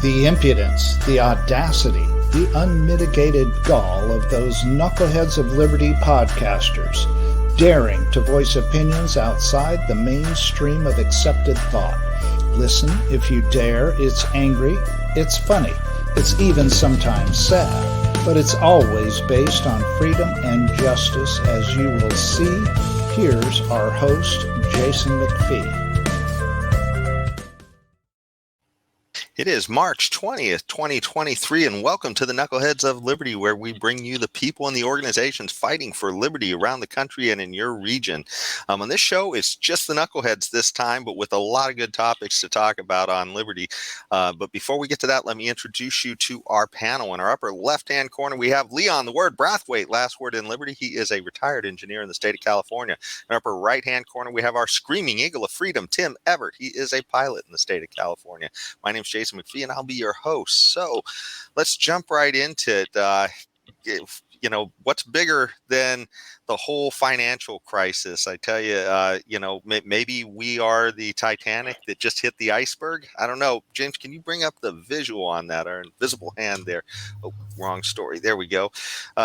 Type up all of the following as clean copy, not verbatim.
The impudence, the audacity, the unmitigated gall of those Knuckleheads of Liberty podcasters, daring to voice opinions outside the mainstream of accepted thought. Listen if you dare. It's angry, it's funny, it's even sometimes sad, but it's always based on freedom and justice, as you will see. Here's our host, Jason McPhee. It is March 20th, 2023, and welcome to the Knuckleheads of Liberty, where we bring you the people and the organizations fighting for liberty around the country and in your region. On this show, it's just the Knuckleheads this time, but with a lot of good topics to talk about on liberty. But before we get to that, let me introduce you to our panel. In our upper left-hand corner, we have Leon, the word Brathwaite, last word in liberty. He is a retired engineer in the state of California. In our upper right-hand corner, we have our screaming eagle of freedom, Tim Everett. He is a pilot in the state of California. My name is Jason McPhee, and I'll be your host. So let's jump right into it. What's bigger than the whole financial crisis? I tell you, maybe we are the Titanic that just hit the iceberg. I don't know. James, can you bring up the visual on that, our invisible hand there? Oh, wrong story. There we go.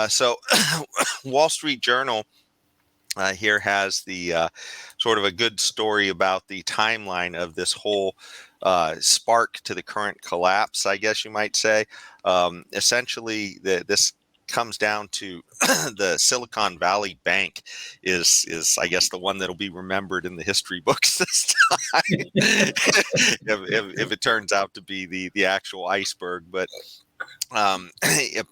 So Wall Street Journal here has the sort of a good story about the timeline of this whole spark to the current collapse, I guess you might say. Essentially, this comes down to the Silicon Valley Bank is I guess the one that'll be remembered in the history books this time if it turns out to be the actual iceberg. But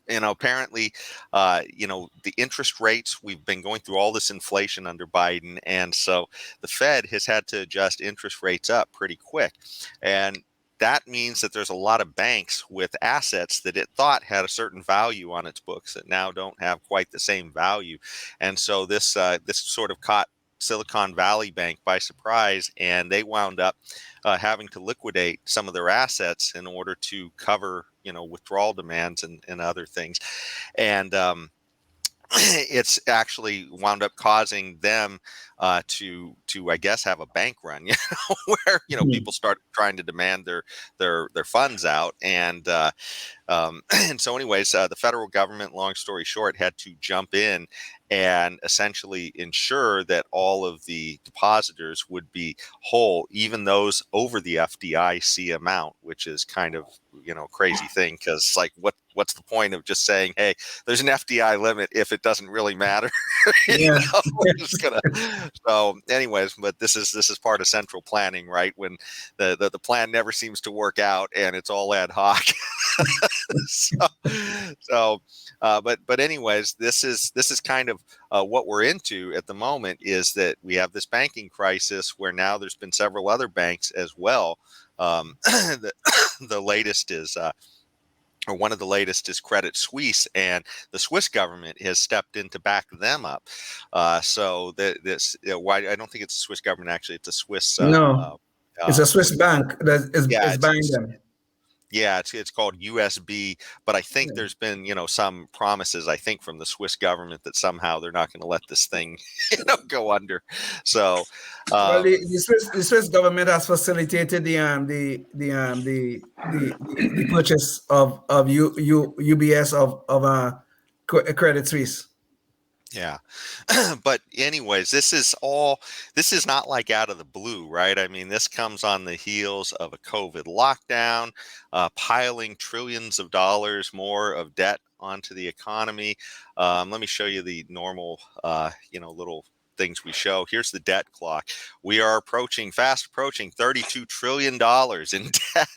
apparently, the interest rates, we've been going through all this inflation under Biden. And so the Fed has had to adjust interest rates up pretty quick. And that means that there's a lot of banks with assets that it thought had a certain value on its books that now don't have quite the same value. And so this sort of caught Silicon Valley Bank by surprise, and they wound up having to liquidate some of their assets in order to cover withdrawal demands and other things. And it's actually wound up causing them to I guess have a bank run, where people start trying to demand their funds out, and so anyways, the federal government, long story short, had to jump in and essentially ensure that all of the depositors would be whole, even those over the FDIC amount, which is kind of crazy thing, because like what's the point of just saying, hey, there's an FDI limit if it doesn't really matter? So anyways, but this is part of central planning, right? When the plan never seems to work out and it's all ad hoc. But anyways, this is kind of what we're into at the moment, is that we have this banking crisis where now there's been several other banks as well. The latest is or one of the latest is Credit Suisse, and the Swiss government has stepped in to back them up. So why I don't think it's the Swiss government, actually, it's a Swiss. It's a Swiss bank that is buying them. Yeah, it's called USB, but I think there's been some promises, I think, from the Swiss government that somehow they're not going to let this thing go under. So the Swiss government has facilitated the purchase of UBS of Credit Suisse. Yeah. But anyways, this is not like out of the blue, right? I mean, this comes on the heels of a COVID lockdown, piling trillions of dollars more of debt onto the economy. Let me show you the normal, little things we show. Here's the debt clock. We are fast approaching $32 trillion in debt.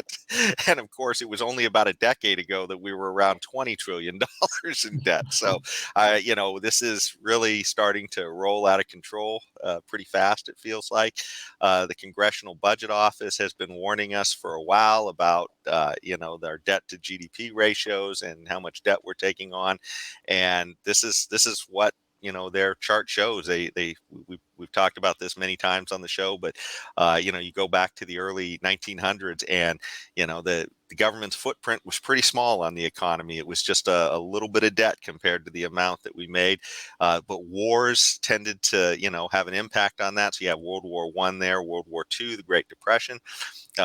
And of course, it was only about a decade ago that we were around $20 trillion in debt. So, this is really starting to roll out of control pretty fast, it feels like. The Congressional Budget Office has been warning us for a while about, their debt to GDP ratios and how much debt we're taking on. And this is what their chart shows. We've talked about this many times on the show, but you go back to the early 1900s, and the the government's footprint was pretty small on the economy. It was just a little bit of debt compared to the amount that we made. But wars tended to, have an impact on that. So you have World War I there, World War II, the Great Depression.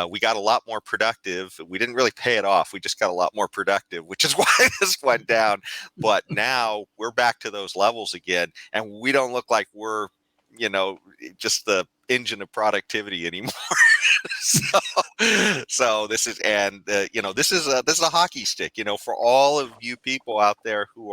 We got a lot more productive. We didn't really pay it off. We just got a lot more productive, which is why this went down. But now we're back to those levels again, and we don't look like we're, just the engine of productivity anymore. so this is, and this is a hockey stick, for all of you people out there who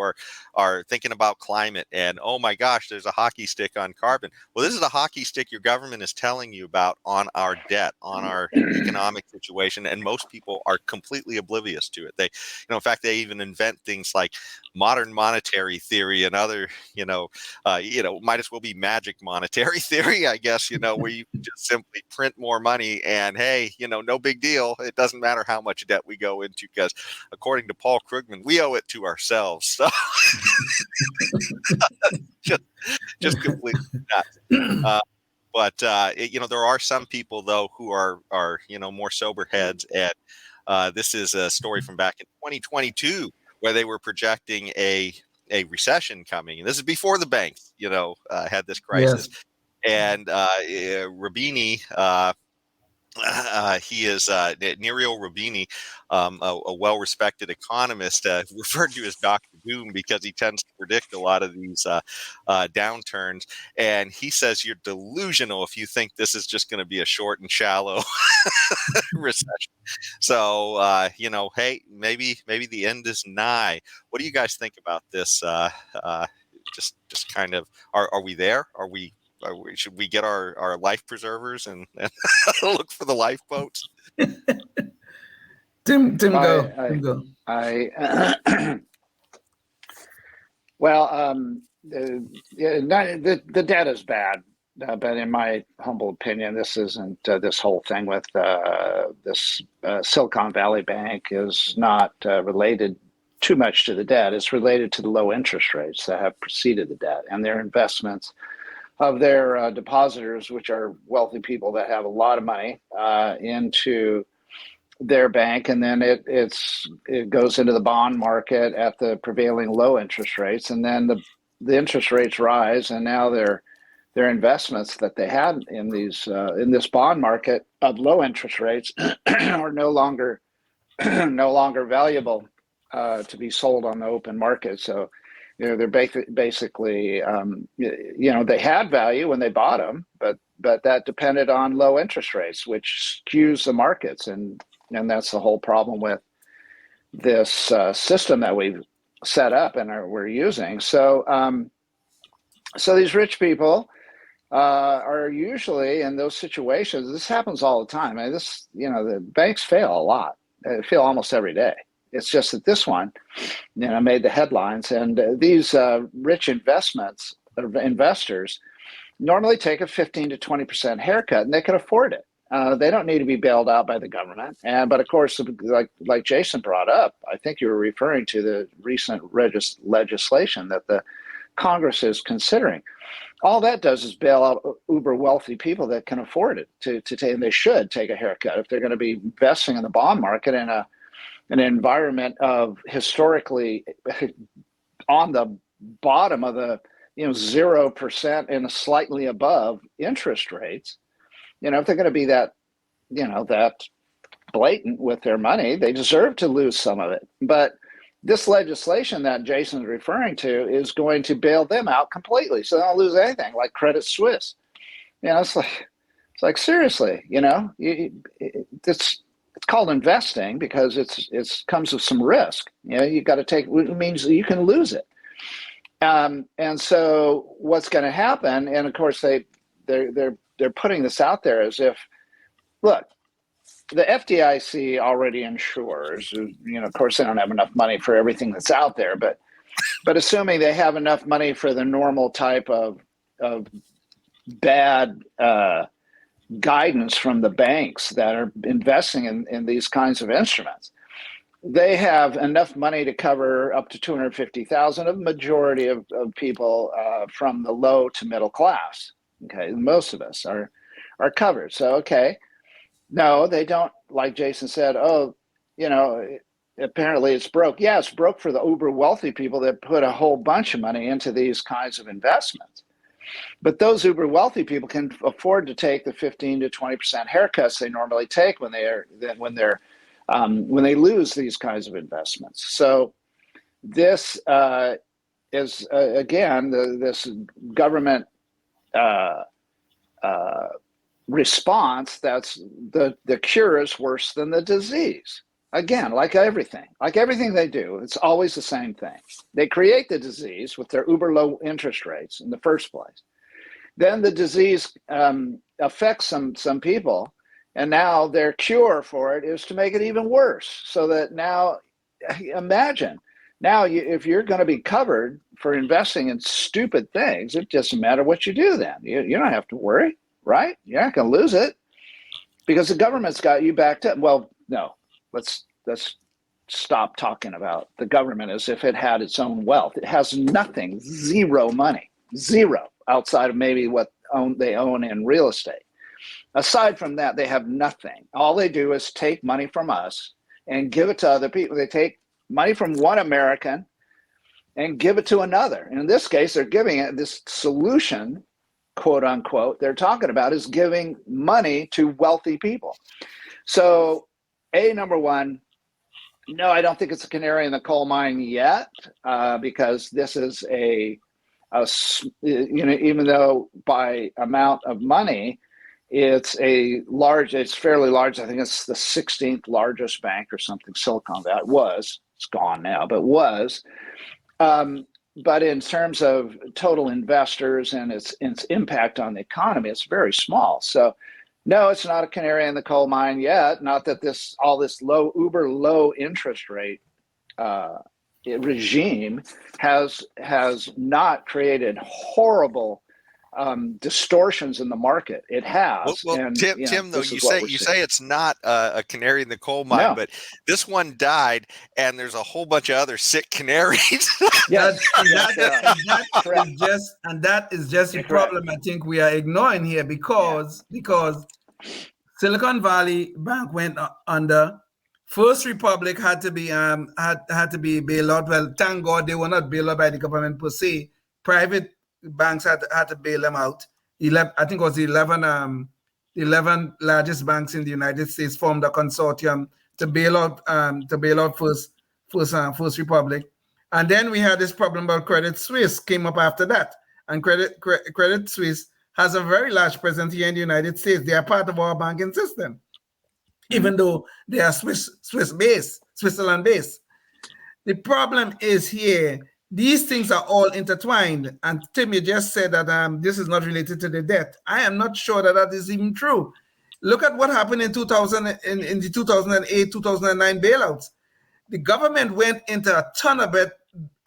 are thinking about climate and, oh my gosh, there's a hockey stick on carbon. Well, this is the hockey stick your government is telling you about on our debt, on our economic situation, and most people are completely oblivious to it. They, in fact, they even invent things like modern monetary theory and other, might as well be magic monetary theory, I guess, where you just simply print more money and, hey, no big deal. It doesn't matter how much debt we go into, because according to Paul Krugman, we owe it to ourselves. So just completely nuts. But there are some people though who are more sober heads, and this is a story from back in 2022 where they were projecting a recession coming, and this is before the banks had this crisis. Yes. And Rabini, he is Neriel Rabini, a well-respected economist, referred to as Dr. Doom because he tends to predict a lot of these downturns. And he says you're delusional if you think this is just going to be a short and shallow recession. So, hey, maybe the end is nigh. What do you guys think about this? Just kind of, are we there? Should we get our life preservers and look for the lifeboats? Tim, go. Well, the debt is bad, but in my humble opinion, this isn't this whole thing with this Silicon Valley Bank is not related too much to the debt. It's related to the low interest rates that have preceded the debt and their investments of their depositors, which are wealthy people that have a lot of money into their bank, and then it goes into the bond market at the prevailing low interest rates, and then the interest rates rise, and now their investments that they had in these in this bond market of low interest rates are no longer valuable to be sold on the open market. So they're basically, they had value when they bought them, but that depended on low interest rates, which skews the markets, and that's the whole problem with this system that we've set up and we're using. So, so these rich people are usually in those situations. This happens all the time. I mean, the banks fail a lot. They fail almost every day. It's just that this one, made the headlines, and these rich investors normally take a 15 to 20% haircut, and they can afford it. They don't need to be bailed out by the government. But of course, like Jason brought up, I think you were referring to the recent legislation that the Congress is considering. All that does is bail out uber wealthy people that can afford it to take, and they should take a haircut if they're going to be investing in the bond market in an environment of historically on the bottom of the 0% and slightly above interest rates. If they're going to be that that blatant with their money, they deserve to lose some of it. But this legislation that Jason's referring to is going to bail them out completely, so they don't lose anything, like Credit Suisse. It's like seriously, it's called investing because it's comes with some risk. You've got to take. It means you can lose it. And so what's going to happen? And of course they're putting this out there as if, look, the FDIC already insures. Of course they don't have enough money for everything that's out there, but assuming they have enough money for the normal type of bad guidance from the banks that are investing in these kinds of instruments, they have enough money to cover up to $250,000 of the majority of people from the low to middle class. Okay, most of us are covered. So, okay, no, they don't, like Jason said, apparently it's broke. Yeah, it's broke for the uber wealthy people that put a whole bunch of money into these kinds of investments. But those uber wealthy people can afford to take the 15 to 20% haircuts they normally take when they lose these kinds of investments. So this is again this government response. That's the cure is worse than the disease. Again, like everything they do, it's always the same thing. They create the disease with their uber low interest rates in the first place. Then the disease affects some people, and now their cure for it is to make it even worse. So that now, imagine, if you're going to be covered for investing in stupid things, it doesn't matter what you do then. You don't have to worry, right? You're not going to lose it because the government's got you backed up. Well, no, let's stop talking about the government as if it had its own wealth. It has nothing, zero money, zero, outside of maybe what they own in real estate. Aside from that, they have nothing. All they do is take money from us and give it to other people. They take money from one American and give it to another. And in this case, they're giving it this solution, quote unquote, they're talking about is giving money to wealthy people. So, number one, no, I don't think it's a canary in the coal mine yet, because this is even though by amount of money, it's fairly large. I think it's the 16th largest bank or something. Silicon Valley it's gone now, but was. But in terms of total investors and its impact on the economy, it's very small. So no, it's not a canary in the coal mine yet. Not that all this uber low interest rate regime has not created horrible distortions in the market. It has. Well, and, Tim, though you say it's not a canary in the coal mine, but this one died, and there's a whole bunch of other sick canaries. That is just the problem I think we are ignoring here because Silicon Valley Bank went under. First Republic had to be bailed out. Well, thank God they were not bailed out by the government per se. Private banks had to bail them out. I think it was 11 largest banks in the United States formed a consortium to bail out First Republic. And then we had this problem about Credit Suisse came up after that. And Credit Suisse has a very large presence here in the United States. They are part of our banking system, even though they are Switzerland based. The problem is here, these things are all intertwined. And Tim, you just said that this is not related to the debt. I am not sure that is even true. Look at what happened in the 2008, 2009 bailouts. The government went into a ton of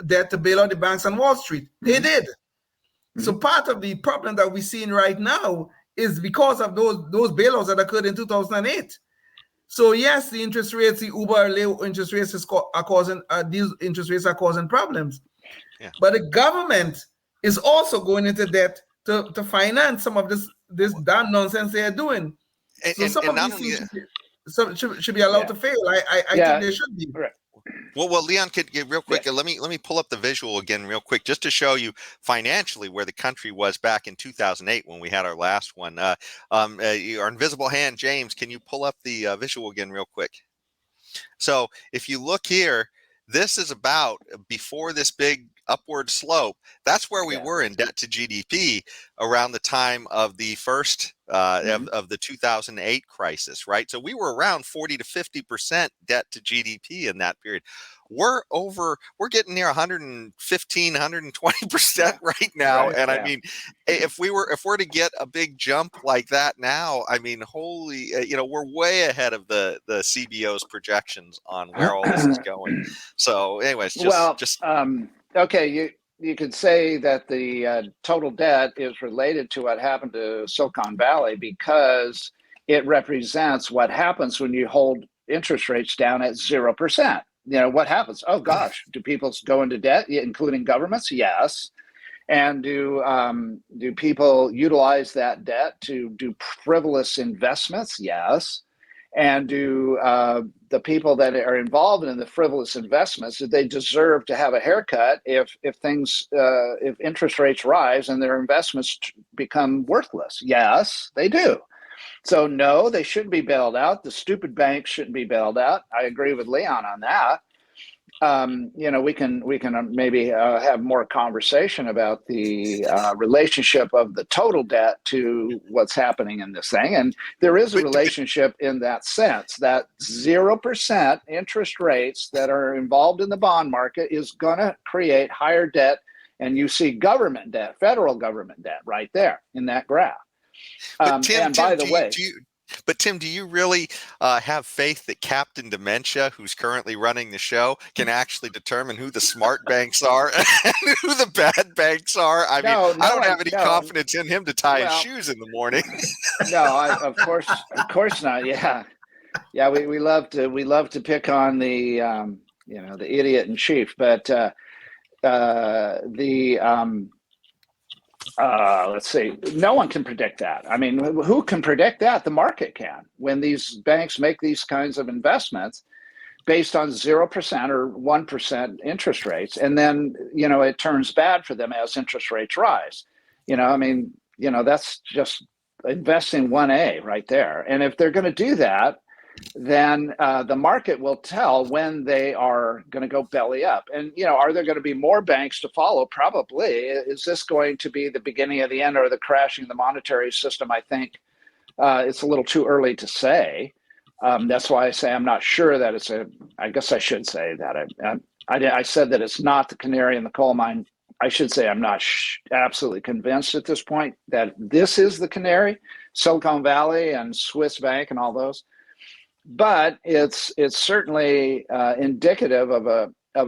debt to bail out the banks on Wall Street. They did. So part of the problem that we're seeing right now is because of those bailouts that occurred in 2008. So yes, the interest rates, the uber low interest rates are causing these interest rates are causing problems. Yeah. But the government is also going into debt to finance some of this damn nonsense they are doing. So some of these things should be allowed to fail. I think they should be. Right. Well, Leon, could you real quick? Let me pull up the visual again real quick, just to show you financially where the country was back in 2008 when we had our last one. Our invisible hand, James, can you pull up the visual again real quick? So if you look here, this is about before this big upward slope. That's where we were in debt to GDP around the time of the first of the 2008 crisis, right? So we were around 40 to 50% debt to GDP in that period. We're getting near 115, 120% right now. Right, and I mean, if we're to get a big jump like that now, I mean, we're way ahead of the CBO's projections on where all this is going. So anyways, okay, you could say that the total debt is related to what happened to Silicon Valley because it represents what happens when you hold interest rates down at 0%. What happens? Oh gosh, do people go into debt, including governments? Yes. And do people utilize that debt to do frivolous investments? Yes. And do the people that are involved in the frivolous investments, do they deserve to have a haircut if interest rates rise and their investments become worthless? Yes, they do. So no, they shouldn't be bailed out. The stupid banks shouldn't be bailed out. I agree with Leon on that. We can maybe have more conversation about the relationship of the total debt to what's happening in this thing. And there is a relationship in that sense that 0% interest rates that are involved in the bond market is going to create higher debt. And you see government debt, federal government debt right there in that graph. But Tim, by the way, Tim, do you really have faith that Captain Dementia, who's currently running the show, can actually determine who the smart banks are and who the bad banks are? I mean, I don't have any confidence in him to tie his shoes in the morning. No, of course not. Yeah. We love to pick on the the idiot in chief, but let's see. No one can predict that. I mean, who can predict that? The market can. When these banks make these kinds of investments based on 0% or 1% interest rates, and then, it turns bad for them as interest rates rise. That's just investing 1A right there. And if they're going to do that, then the market will tell when they are going to go belly up. And, are there going to be more banks to follow? Probably. Is this going to be the beginning of the end or the crashing of the monetary system? I think it's a little too early to say. That's why I say I'm not sure that I guess I should say that. I said that it's not the canary in the coal mine. I should say I'm not absolutely convinced at this point that this is the canary, Silicon Valley and Swiss Bank and all those. But it's certainly indicative of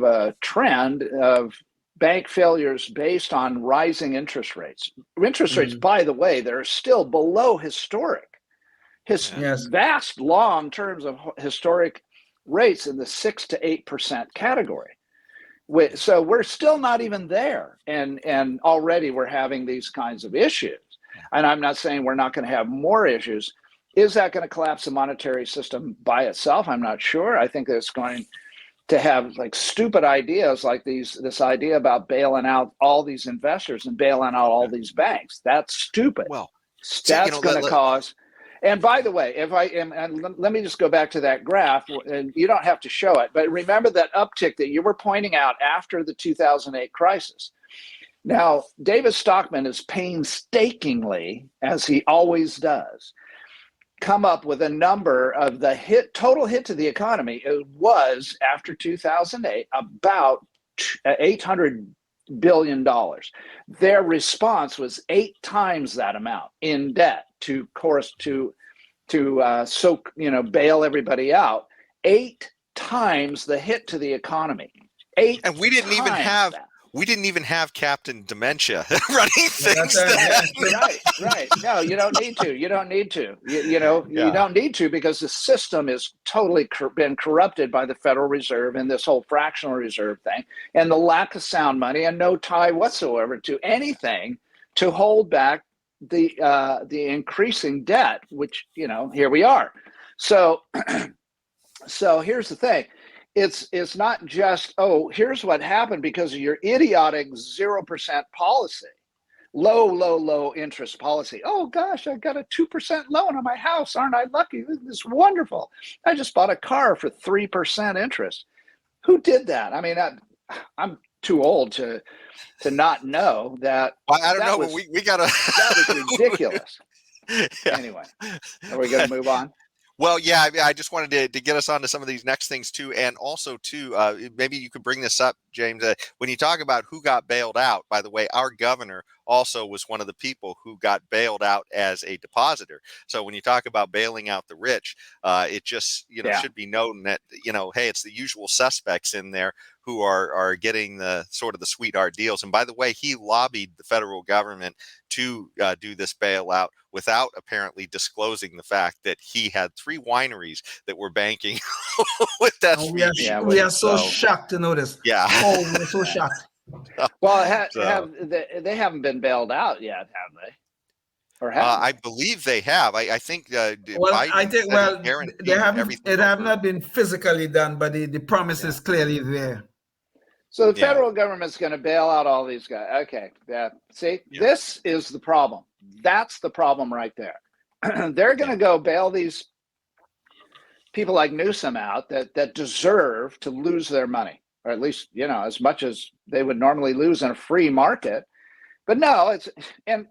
a trend of bank failures based on rising interest rates. Interest rates, by the way, they're still below historic, vast long terms of historic rates in the 6 to 8% category. So we're still not even there, and already we're having these kinds of issues. And I'm not saying we're not going to have more issues. Is that going to collapse the monetary system by itself? I'm not sure. I think it's going to have like stupid ideas like this idea about bailing out all these investors and bailing out all these banks. That's stupid. Well, that's going to cause. And by the way, let me just go back to that graph, and you don't have to show it, but remember that uptick that you were pointing out after the 2008 crisis. Now, David Stockman is painstakingly, as he always does, come up with a number of the total hit to the economy. It was, after 2008, about $800 billion. Their response was 8 times that amount in debt to bail everybody out. 8 times the hit to the economy. 8 and we didn't even have that. We didn't even have Captain Dementia running things. Right. No, you don't need to. You don't need to. You don't need to, because the system is totally been corrupted by the Federal Reserve and this whole fractional reserve thing, and the lack of sound money and no tie whatsoever to anything to hold back the increasing debt, which, here we are. So here's the thing. It's not just, here's what happened because of your idiotic 0% policy, low interest policy. Oh gosh, I got a 2% loan on my house. Aren't I lucky? This is wonderful. I just bought a car for 3% interest. Who did that? I mean, I'm too old to not know that. Well, I don't know, but we got to. That was ridiculous. Yeah. Anyway, are we going to move on? Well, yeah, I just wanted to get us onto some of these next things too, and also too, maybe you could bring this up, James. When you talk about who got bailed out, by the way, our governor also was one of the people who got bailed out as a depositor. So when you talk about bailing out the rich, it just should be known that hey, it's the usual suspects in there who are getting the sort of the sweetheart deals. And by the way, he lobbied the federal government to do this bailout without apparently disclosing the fact that he had 3 wineries that were banking with that. We are so shocked to know this. Yeah. Oh, we're so shocked. Well, they haven't been bailed out yet, have they? or have I believe they have. I think Well, Biden I think said he guaranteed they haven't. everything It have over- not been physically done, but the promise is clearly there. So the Yeah. federal government's going to bail out all these guys. Okay, yeah. See, Yeah. this is the problem. That's the problem right there. They're going to go bail these people like Newsom out that deserve to lose their money, or at least, you know, as much as they would normally lose in a free market. But no, and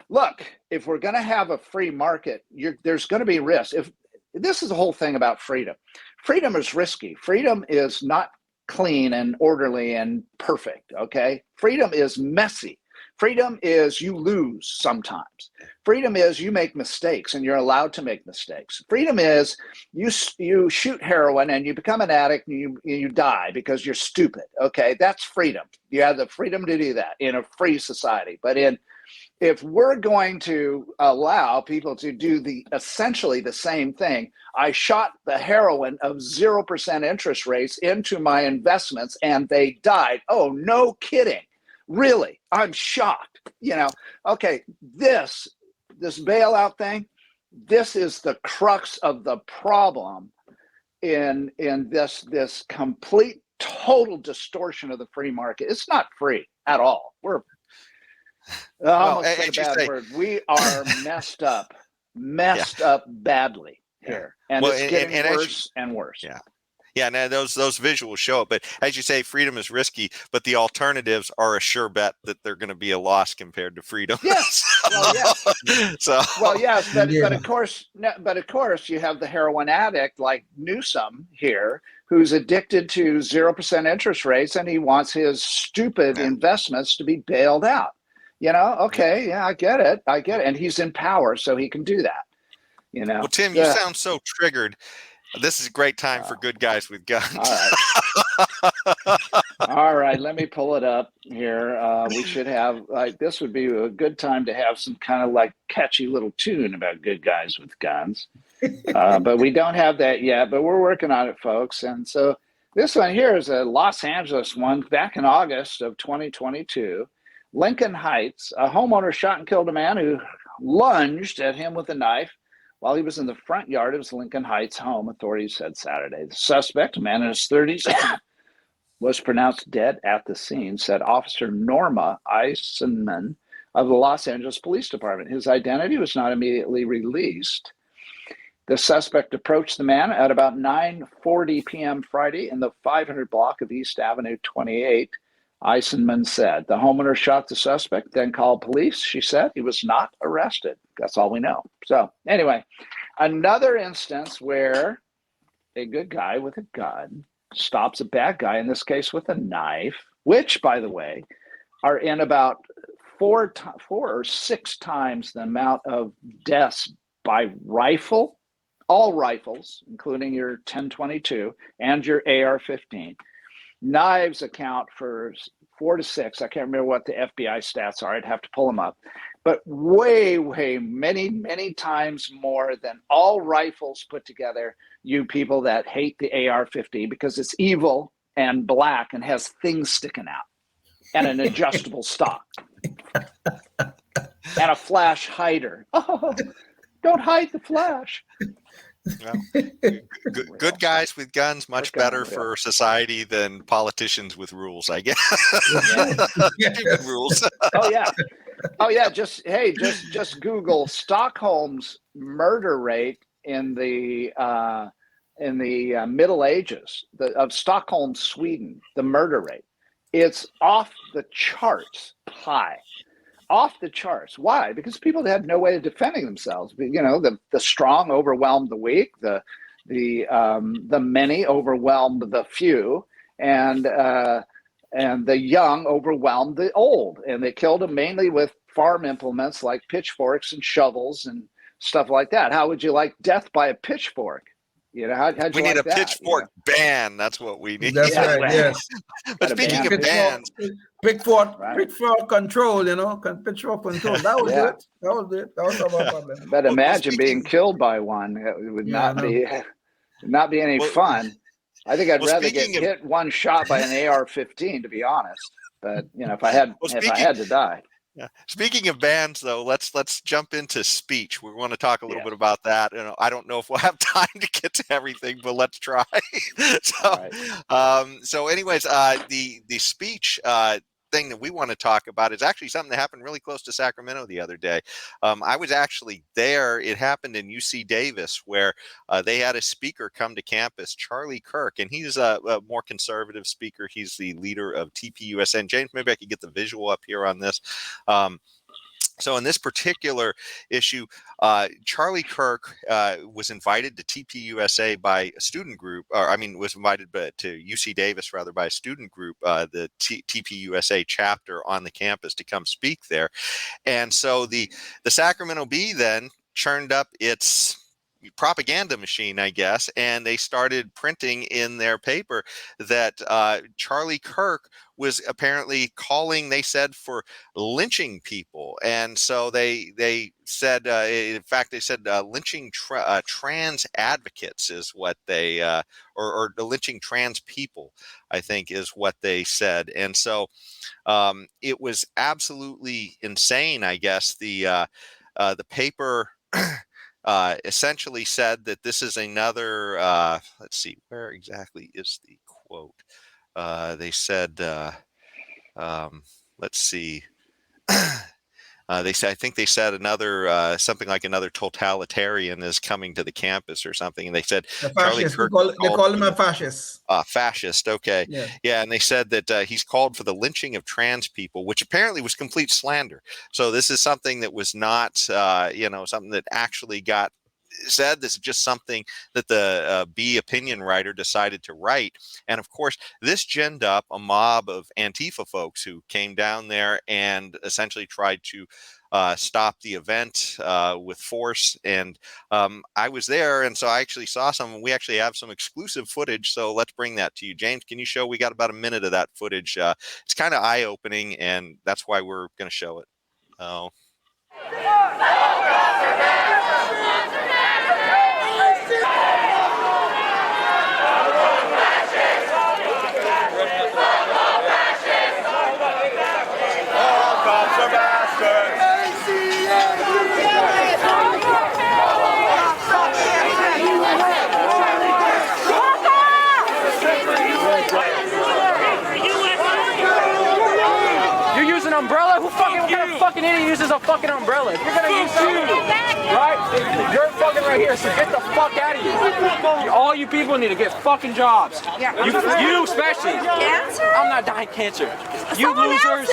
look, if we're going to have a free market, there's going to be risk. If this is the whole thing about freedom. Freedom is risky. Freedom is not clean and orderly and perfect, okay? Freedom is messy. Freedom is you lose sometimes. Freedom is you make mistakes and you're allowed to make mistakes. Freedom is you shoot heroin and you become an addict and you die because you're stupid, okay? That's freedom. You have the freedom to do that in a free society. But if we're going to allow people to do essentially the same thing, I shot the heroin of 0% interest rates into my investments and they died. Oh, no kidding. Really? I'm shocked. You know, okay, this bailout thing, this is the crux of the problem in this complete total distortion of the free market. It's not free at all. We're almost a bad word. We are messed up badly here, and it's getting worse and worse. Yeah. Yeah, now those visuals show it, but as you say, freedom is risky, but the alternatives are a sure bet that they're going to be a loss compared to freedom. Yes. Well, yes. Well, yes, but of course, you have the heroin addict like Newsom here, who's addicted to 0% interest rates, and he wants his stupid investments to be bailed out. You know, okay, yeah, I get it, and he's in power, so he can do that. You know. Well, Tim, you sound so triggered. This is a great time for good guys with guns. All right, let me pull it up here. We should have this would be a good time to have some kind of like catchy little tune about good guys with guns. But we don't have that yet, but we're working on it, folks. And so this one here is a Los Angeles one back in August of 2022. Lincoln Heights, a homeowner shot and killed a man who lunged at him with a knife while he was in the front yard of his Lincoln Heights home, authorities said Saturday. The suspect, a man in his 30s, was pronounced dead at the scene, said Officer Norma Eisenman of the Los Angeles Police Department. His identity was not immediately released. The suspect approached the man at about 9:40 p.m. Friday in the 500 block of East Avenue 28. Eisenman said the homeowner shot the suspect, then called police. She said he was not arrested. That's all we know. So anyway, another instance where a good guy with a gun stops a bad guy, in this case with a knife, which, by the way, are in about 4 or 6 times the amount of deaths by rifle, all rifles, including your 10/22 and your AR-15. Knives account for 4 to 6. I can't remember what the FBI stats are. I'd have to pull them up. But way, many times more than all rifles put together, you people that hate the AR-15 because it's evil and black and has things sticking out and an adjustable stock and a flash hider. Oh, don't hide the flash. Well, good guys with guns, much better for society than politicians with rules, I guess. Stupid rules. Oh yeah. Just Google Stockholm's murder rate in the Middle Ages of Stockholm, Sweden. The murder rate, it's off the charts high. Off the charts. Why? Because people had no way of defending themselves. You know, the strong overwhelmed the weak. The many overwhelmed the few, and the young overwhelmed the old. And they killed them mainly with farm implements like pitchforks and shovels and stuff like that. How would you like death by a pitchfork? You know, how'd you we need like a pitchfork ban. That's what we need. That's right. Yes. But speaking of bans, pitchfork control. You know, pitchfork control. That was it. That was our problem. But imagine being killed by one. It would not be any fun. I think I'd rather get hit one shot by an AR-15, to be honest. But you know, if I had to die. Yeah. Speaking of bans, though, let's jump into speech. We want to talk a little bit about that. And I don't know if we'll have time to get to everything, but let's try. So, anyways, the speech thing that we want to talk about is actually something that happened really close to Sacramento the other day. I was actually there. It happened in UC Davis, where they had a speaker come to campus, Charlie Kirk, and he's a more conservative speaker. He's the leader of TPUSA. James, maybe I could get the visual up here on this. So in this particular issue, Charlie Kirk was invited to TPUSA by a student group, was invited to UC Davis rather by a student group, the TPUSA chapter on the campus, to come speak there. And so the Sacramento Bee then churned up its propaganda machine, I guess, and they started printing in their paper that Charlie Kirk was apparently calling, they said, for lynching people. And so they said, in fact, they said lynching trans advocates is what they, or lynching trans people, I think, is what they said. And so it was absolutely insane, I guess. The paper essentially said that this is another, let's see, where exactly is the quote? They said, let's see. I think they said another, something like another totalitarian is coming to the campus or something. And they said, Charlie Kirk, they call him a fascist. Fascist. Okay. Yeah. And they said that he's called for the lynching of trans people, which apparently was complete slander. So this is something that was not, something that actually got said. This is just something that the B opinion writer decided to write. And of course, this ginned up a mob of Antifa folks who came down there and essentially tried to stop the event with force. And I was there, and so I actually saw some. We actually have some exclusive footage, so let's bring that to you. James, can you show? We got about a minute of that footage. It's kind of eye-opening, and that's why we're going to show it. Oh. Umbrella? What kind of fucking idiot uses a fucking umbrella? If you're gonna use something, right? You're fucking right here, so get the fuck out of here. All you people need to get fucking jobs. You especially. Cancer? I'm not dying cancer. You losers.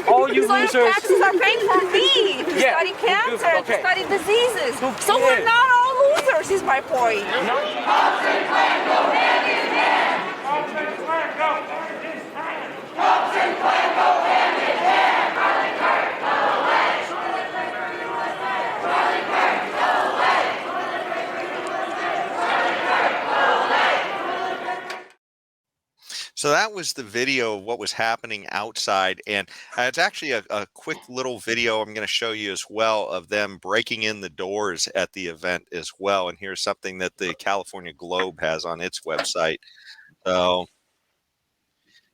All you losers. Taxes are paying for me to study cancer, to study diseases. So we're not all losers, is my point. So that was the video of what was happening outside, and it's actually a quick little video I'm going to show you as well of them breaking in the doors at the event as well. And here's something that the California Globe has on its website. So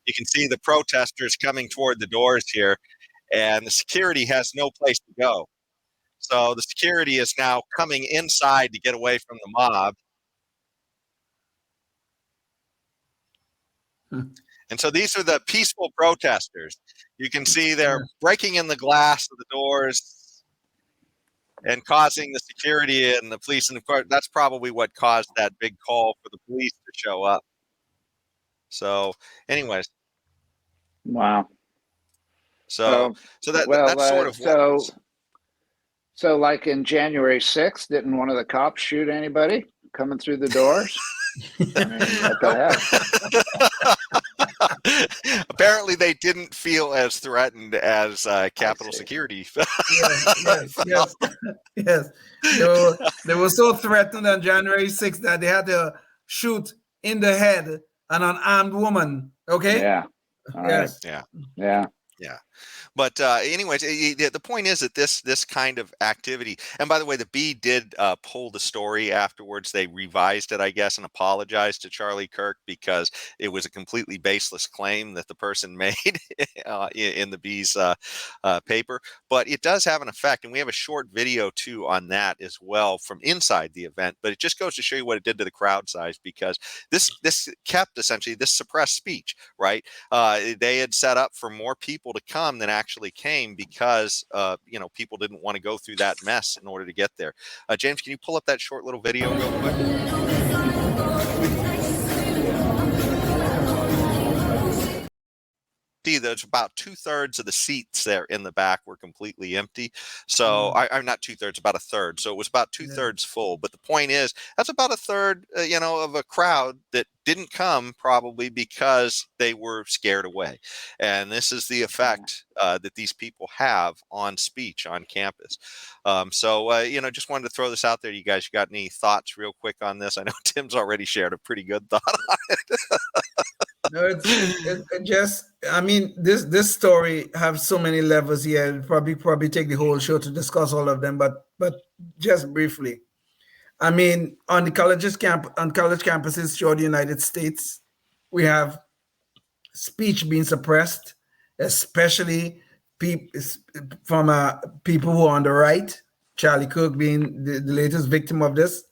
you can see the protesters coming toward the doors here, and the security has no place to go. So the security is now coming inside to get away from the mob. And so these are the peaceful protesters. You can see they're breaking in the glass of the doors and causing the security and the police. And of course, that's probably what caused that big call for the police to show up. So anyways. Wow. So that's sort of so like in January 6th, didn't one of the cops shoot anybody coming through the doors? I mean, what the heck? Apparently they didn't feel as threatened as Capitol Security. Yes. They were so threatened on January 6th that they had to shoot in the head an unarmed woman. Okay? Yeah. Yes. Yeah. But anyways, the point is that this kind of activity, and by the way, the Bee did pull the story afterwards. They revised it, I guess, and apologized to Charlie Kirk because it was a completely baseless claim that the person made in the Bee's paper. But it does have an effect, and we have a short video too on that as well from inside the event. But it just goes to show you what it did to the crowd size, because this kept essentially this suppressed speech, right? They had set up for more people to come than actually came because people didn't want to go through that mess in order to get there. James, can you pull up that short little video real quick? See, there's about 2/3 of the seats there in the back were completely empty. So I'm not 2/3, about a third. So it was about 2/3 full. But the point is, that's about a third, of a crowd that didn't come probably because they were scared away. And this is the effect that these people have on speech on campus. Just wanted to throw this out there. You guys got any thoughts real quick on this? I know Tim's already shared a pretty good thought on it. No, it just, I mean, this story have so many levels here. It'll probably take the whole show to discuss all of them, but just briefly. I mean, on college campuses throughout the United States, we have speech being suppressed, especially from people who are on the right. Charlie Kirk being the latest victim of this.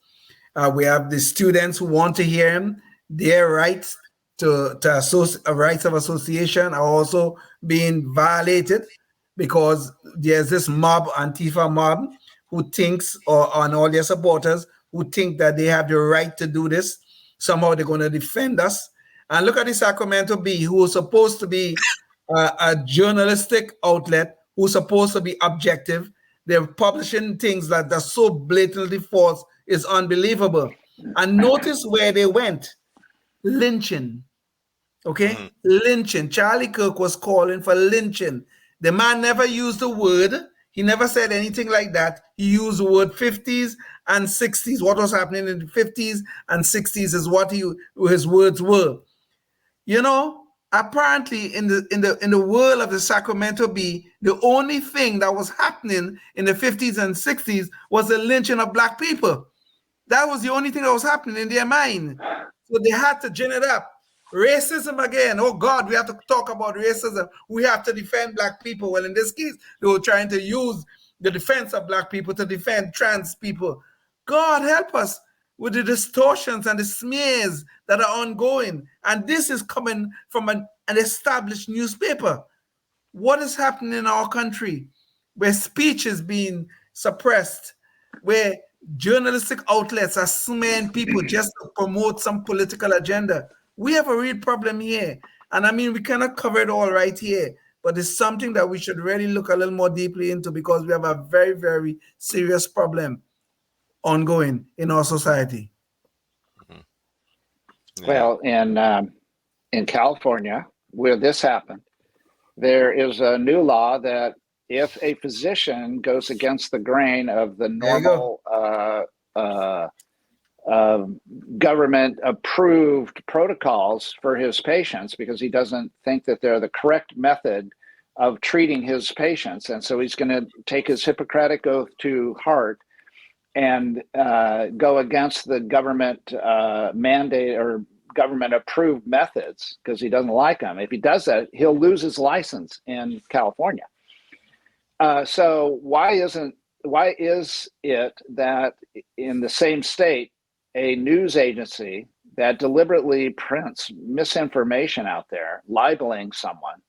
We have the students who want to hear him. Their rights rights of association are also being violated because there's this mob, Antifa mob, who thinks, and all their supporters who think that they have the right to do this. Somehow they're going to defend us. And look at the Sacramento Bee, who is supposed to be a journalistic outlet, who's supposed to be objective. They're publishing things that are so blatantly false, it's unbelievable. And notice where they went. Lynching. Okay? Lynching. Charlie Kirk was calling for lynching. The man never used the word. He never said anything like that. He used the word 50s and 60s. What was happening in the 50s and 60s is what his words were. Apparently in the world of the Sacramento Bee, the only thing that was happening in the 50s and 60s was the lynching of black people. That was the only thing that was happening in their mind. So they had to gin it up. Racism again. Oh God, we have to talk about racism. We have to defend black people. Well, in this case, they were trying to use the defense of black people to defend trans people. God help us with the distortions and the smears that are ongoing. And this is coming from an established newspaper. What is happening in our country where speech is being suppressed, where journalistic outlets are smearing people just to promote some political agenda? We have a real problem here. And I mean, we cannot cover it all right here, but it's something that we should really look a little more deeply into because we have a very, very serious problem ongoing in our society. Yeah. Well, in California, where this happened, there is a new law that if a physician goes against the grain of the normal government-approved protocols for his patients because he doesn't think that they're the correct method of treating his patients, and so he's going to take his Hippocratic oath to heart and go against the government mandate or government approved methods because he doesn't like them. If he does that, he'll lose his license in California. So why is it that in the same state, a news agency that deliberately prints misinformation out there, libeling someone,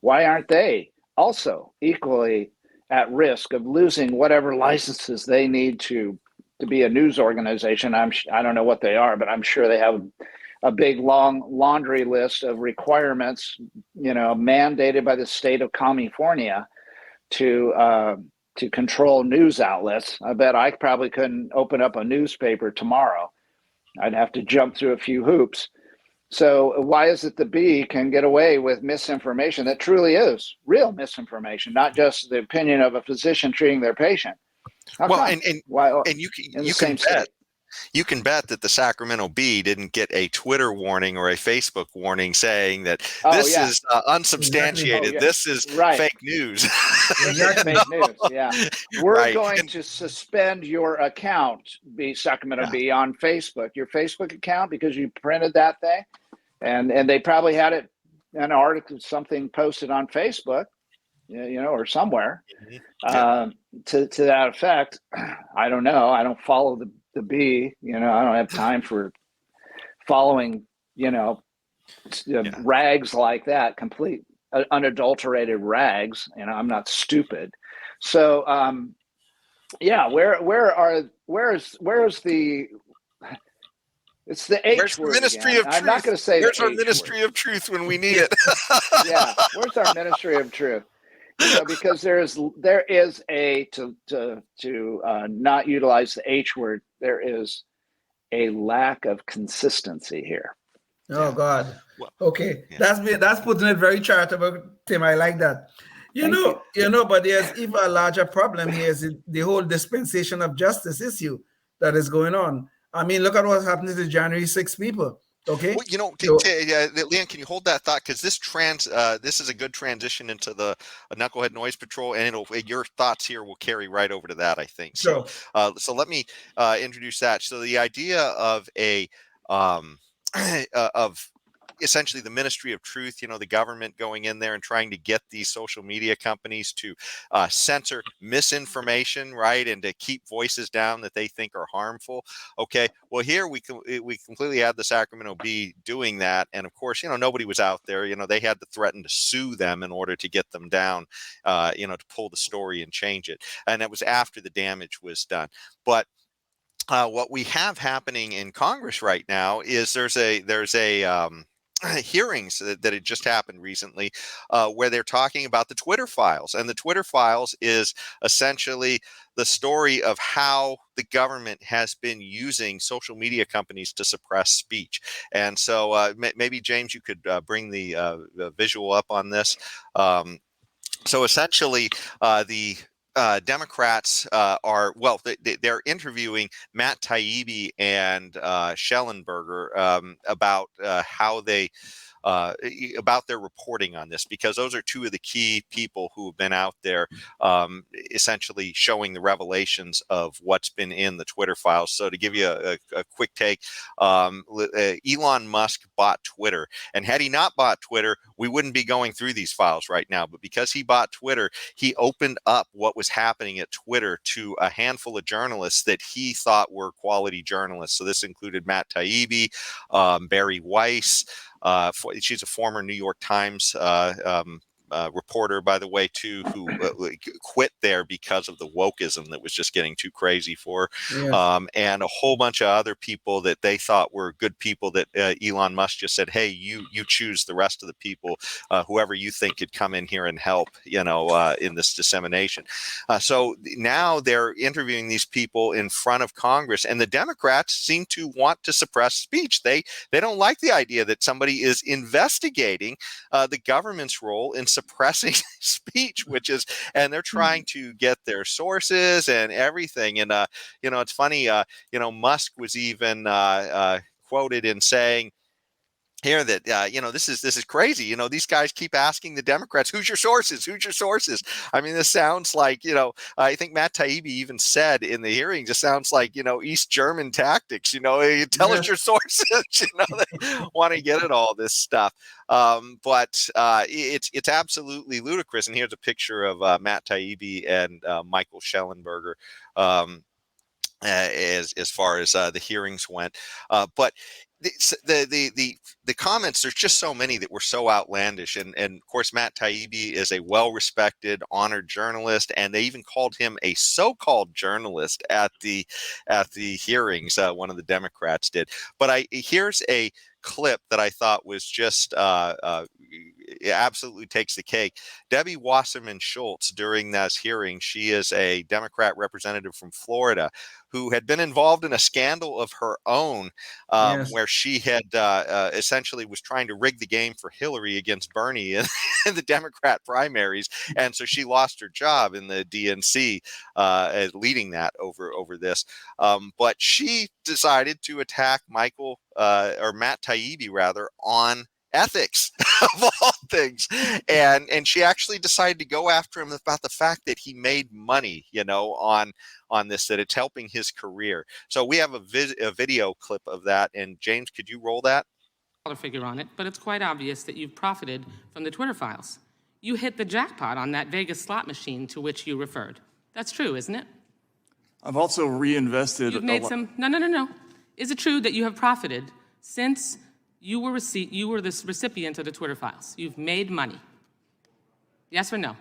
why aren't they also equally at risk of losing whatever licenses they need to be a news organization? I don't know what they are, but I'm sure they have a big long laundry list of requirements, mandated by the state of California to control news outlets. I bet I probably couldn't open up a newspaper tomorrow. I'd have to jump through a few hoops. So why is it the Bee can get away with misinformation that truly is real misinformation, not just the opinion of a physician treating their patient? How come? And you can bet You can bet that the Sacramento Bee didn't get a Twitter warning or a Facebook warning saying that this is unsubstantiated. Exactly. This is fake news. This is fake news. Yeah, we're going And, to suspend your account, Sacramento Bee, on Facebook, your Facebook account, because you printed that thing, and they probably had it, an article, something posted on Facebook, or somewhere, to that effect. I don't know. I don't follow the Bee. I don't have time for following, rags like that, complete unadulterated rags. I'm not stupid. So where's the, it's the H where's word the ministry again. of truth? I'm not going to say where's the our H ministry word. of truth when we need it? Yeah, where's our ministry of truth? Because there is a to not utilize the H word, there is a lack of consistency here. Oh God. Well, okay. That's putting it very charitable, Tim. I like that. But there's even a larger problem here is the whole dispensation of justice issue that is going on. I mean, look at what's happening to January 6 people. Okay. Well, Leon, can you hold that thought? Because this is a good transition into the Knucklehead Noise Patrol, and your thoughts here will carry right over to that, I think. So, so let me introduce that. So the idea of of essentially the ministry of truth, the government going in there and trying to get these social media companies to censor misinformation, right, and to keep voices down that they think are harmful. Okay, well, here we completely had the Sacramento Bee doing that, and of course, nobody was out there. They had to threaten to sue them in order to get them down, to pull the story and change it, and that was after the damage was done. But what we have happening in Congress right now is there's a hearings that had just happened recently where they're talking about the Twitter files, and the Twitter files is essentially the story of how the government has been using social media companies to suppress speech. And so maybe James, you could bring the visual up on this. So essentially the Democrats they're interviewing Matt Taibbi and Schellenberger about how they about their reporting on this, because those are two of the key people who have been out there essentially showing the revelations of what's been in the Twitter files. So to give you a quick take, Elon Musk bought Twitter, and had he not bought Twitter, we wouldn't be going through these files right now. But because he bought Twitter, he opened up what was happening at Twitter to a handful of journalists that he thought were quality journalists. So this included Matt Taibbi, Barry Weiss. She's a former New York Times reporter, by the way, too, who quit there because of the wokeism that was just getting too crazy for her. Yes. And a whole bunch of other people that they thought were good people that Elon Musk just said, hey, you choose the rest of the people, whoever you think could come in here and help, in this dissemination. So now they're interviewing these people in front of Congress, and the Democrats seem to want to suppress speech. They don't like the idea that somebody is investigating the government's role in suppressing speech, and they're trying to get their sources and everything. And it's funny, Musk was even quoted in saying here that this is crazy. These guys keep asking the Democrats, who's your sources? I mean, this sounds like, I think Matt Taibbi even said in the hearings, it sounds like, East German tactics, tell us your sources, they want to get at all this stuff. But it's absolutely ludicrous. And here's a picture of Matt Taibbi and Michael Schellenberger as far as the hearings went. But the comments, there's just so many that were so outlandish, and of course Matt Taibbi is a well-respected, honored journalist, and they even called him a so-called journalist at the hearings. One of the Democrats did. But here's a clip that I thought was just it absolutely takes the cake. Debbie Wasserman Schultz, during this hearing, she is a Democrat representative from Florida who had been involved in a scandal of her own, where she had essentially was trying to rig the game for Hillary against Bernie in the Democrat primaries, and so she lost her job in the DNC leading that over this. But she decided to attack Matt Taibbi rather on ethics of all things, and she actually decided to go after him about the fact that he made money, on this, that it's helping his career. So we have a video clip of that, and James, could you roll that? Figure on it, but it's quite obvious that you've profited from the Twitter files. You hit the jackpot on that Vegas slot machine to which you referred. That's true, isn't it? I've also reinvested. You've made some. No. Is it true that you have profited since you were the recipient of the Twitter files? You've made money. Yes or no?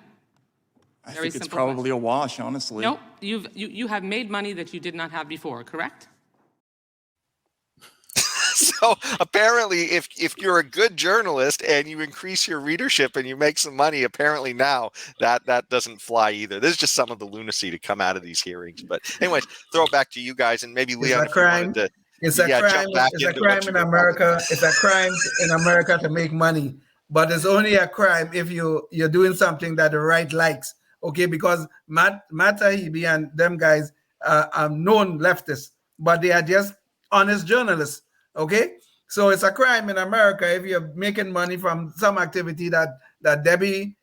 I think it's probably a wash, honestly. No, you have made money that you did not have before, correct? So apparently, if you're a good journalist and you increase your readership and you make some money, apparently now that doesn't fly either. There's just some of the lunacy to come out of these hearings. But anyways, throw it back to you guys, and maybe Leon, if you wanted to. It's a crime. It's a crime in America. It's a crime in America to make money, but it's only a crime if you're doing something that the right likes. Okay, because Matt Taibbi and them guys are known leftists, but they are just honest journalists. Okay, so it's a crime in America if you're making money from some activity that Debbie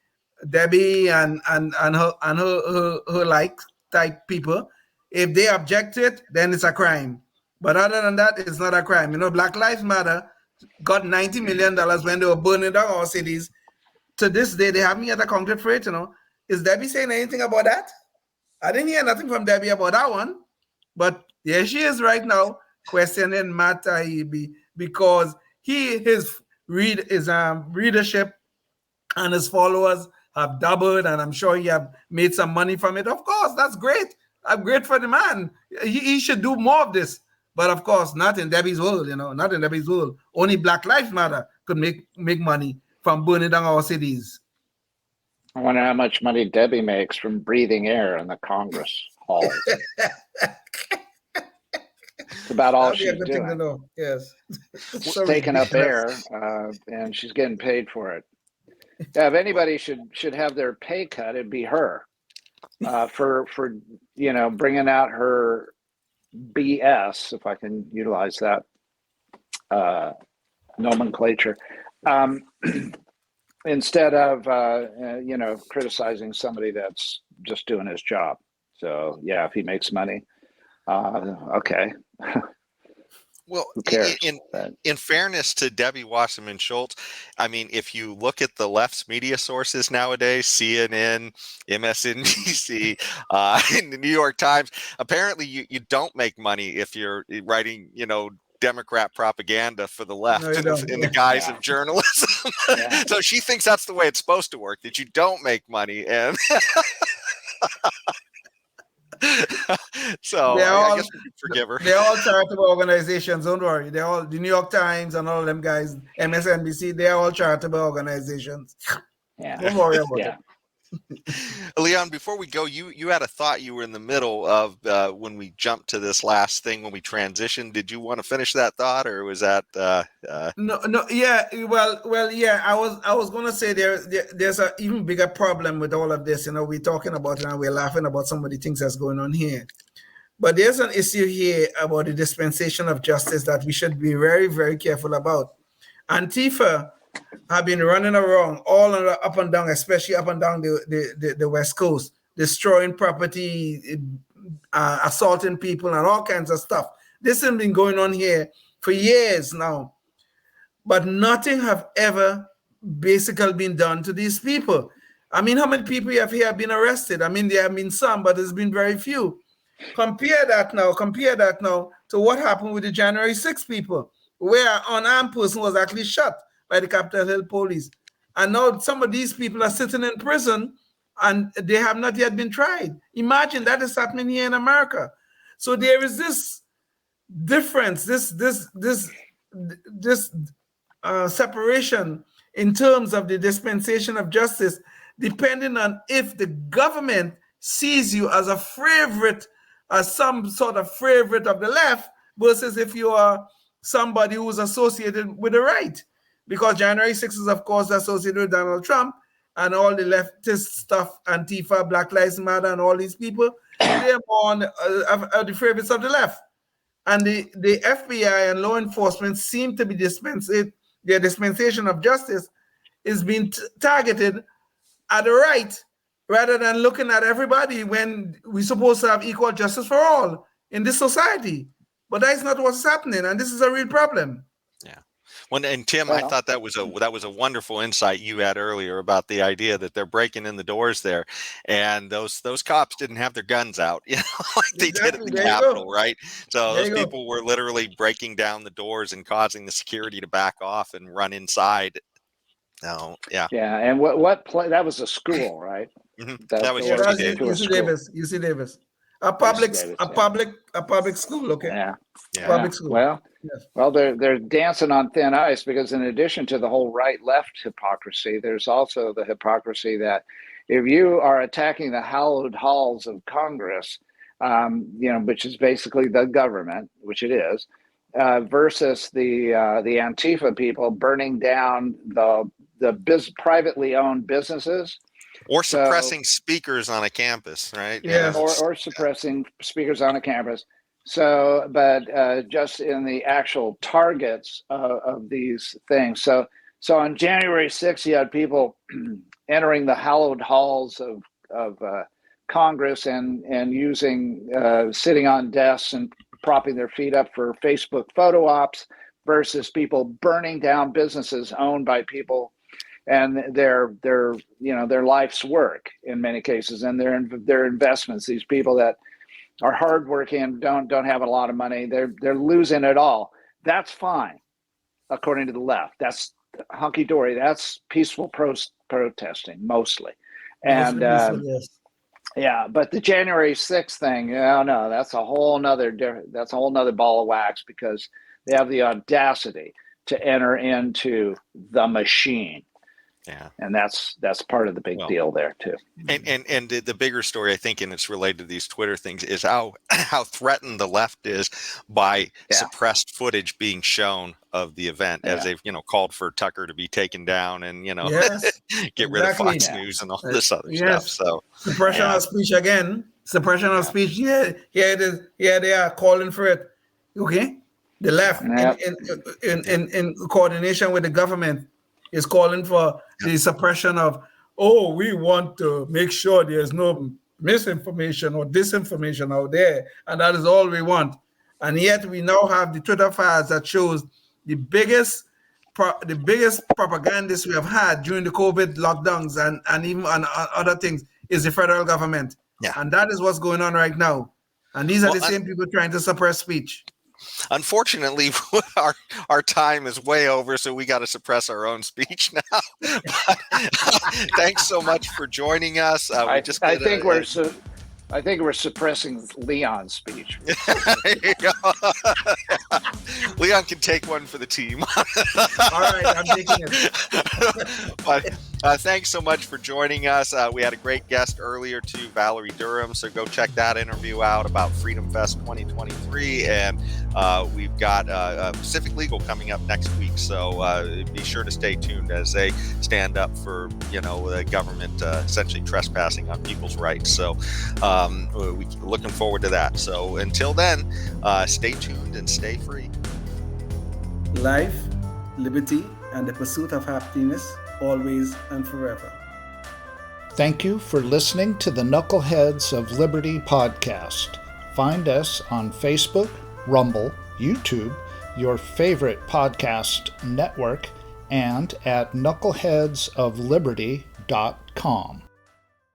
and her like type people. If they object to it, then it's a crime. But other than that, it's not a crime. Black Lives Matter got $90 million when they were burning down our cities. To this day, they haven't yet accounted for it. Is Debbie saying anything about that? I didn't hear nothing from Debbie about that one. But there she is right now questioning Matt Taibbi because his readership and his followers have doubled, and I'm sure he have made some money from it. Of course, that's great. I'm great for the man. He should do more of this. But of course, not in Debbie's world, not in Debbie's world. Only Black Lives Matter could make money from burning down our cities. I wonder how much money Debbie makes from breathing air in the Congress halls. It's about all she's doing. Yes. Taking up air, and she's getting paid for it. Yeah, if anybody should have their pay cut, it'd be her for bringing out her BS, if I can utilize that nomenclature, instead of criticizing somebody that's just doing his job. So yeah, if he makes money, okay. Well, who cares? In fairness to Debbie Wasserman Schultz, I mean, if you look at the left's media sources nowadays, CNN, MSNBC, and the New York Times, apparently you don't make money if you're writing, Democrat propaganda for the left in the guise of journalism. Yeah. So she thinks that's the way it's supposed to work, that you don't make money. And so I guess we can forgive her. They're all charitable organizations. Don't worry. They're all the New York Times and all of them guys, MSNBC. They're all charitable organizations. Yeah. Don't worry about it. Leon, before we go, you had a thought you were in the middle of when we jumped to this last thing when we transitioned. Did you want to finish that thought, or was that No, yeah. Well, yeah. I was gonna say there's an even bigger problem with all of this. We're talking about it and we're laughing about some of the things that's going on here. But there's an issue here about the dispensation of justice that we should be very, very careful about. Antifa have been running around all up and down, especially up and down the West Coast, destroying property, assaulting people, and all kinds of stuff. This has been going on here for years now, but nothing have ever basically been done to these people. I mean, how many people you have here have been arrested? I mean, there have been some, but there's been very few. Compare that now to what happened with the January 6 people, where an unarmed person was actually shot by the Capitol Hill police. And now some of these people are sitting in prison and they have not yet been tried. Imagine that is happening here in America. So there is this difference, this this separation in terms of the dispensation of justice, depending on if the government sees you as a favorite, as some sort of favorite of the left, versus if you are somebody who's associated with the right. Because January 6th is, of course, associated with Donald Trump and all the leftist stuff, Antifa, Black Lives Matter, and all these people, they're on the favorites of the left. And the FBI and law enforcement seem to be their dispensation of justice is being targeted at the right rather than looking at everybody when we're supposed to have equal justice for all in this society. But that is not what's happening, and this is a real problem. Yeah. Well, and Tim, I thought that was a wonderful insight you had earlier about the idea that they're breaking in the doors there, and those cops didn't have their guns out, like they did at the Capitol, right? So those people were literally breaking down the doors and causing the security to back off and run inside. No, yeah, and what play? That was a school, right? Mm-hmm. That was UC Davis. A public school, okay? Yeah. Public school. Well, they're dancing on thin ice because in addition to the whole right-left hypocrisy, there's also the hypocrisy that if you are attacking the hallowed halls of Congress, which is basically the government, which it is, versus the Antifa people burning down the privately owned businesses. Or suppressing speakers on a campus, right? Yeah. Or suppressing speakers on a campus. So, but just in the actual targets of these things. So on January 6th, you had people entering the hallowed halls of Congress and using sitting on desks and propping their feet up for Facebook photo ops versus people burning down businesses owned by people and their life's work in many cases, and their investments. These people that are hardworking, don't have a lot of money, they're losing it all. That's fine, according to the left. That's hunky dory. That's peaceful protesting mostly, and but the January 6th thing, no, that's a whole nother ball of wax because they have the audacity to enter into the machine. Yeah, and that's part of the big deal there too. And the bigger story, I think, and it's related to these Twitter things, is how threatened the left is by suppressed footage being shown of the event, as they've called for Tucker to be taken down and get rid of Fox News and all this other stuff. So suppression of speech again. Suppression of speech. Yeah, they are calling for it. Okay, the left in coordination with the government is calling for the suppression of, we want to make sure there's no misinformation or disinformation out there, and that is all we want. And yet we now have the Twitter files that shows the biggest propagandists we have had during the COVID lockdowns and even on other things is the federal government. Yeah. And that is what's going on right now. And these are the same people trying to suppress speech. Unfortunately, our time is way over, so we got to suppress our own speech now. Thanks so much for joining us. I think we're suppressing Leon's speech. There you go. Leon can take one for the team. All right, I'm taking it. But thanks so much for joining us. We had a great guest earlier too, Valerie Durham. So go check that interview out about Freedom Fest 2023, and we've got Pacific Legal coming up next week. So be sure to stay tuned as they stand up for the government essentially trespassing on people's rights. So we're looking forward to that. So until then, stay tuned and stay free. Life, liberty, and the pursuit of happiness, always and forever. Thank you for listening to the Knuckleheads of Liberty podcast. Find us on Facebook, Rumble, YouTube, your favorite podcast network, and at knuckleheadsofliberty.com.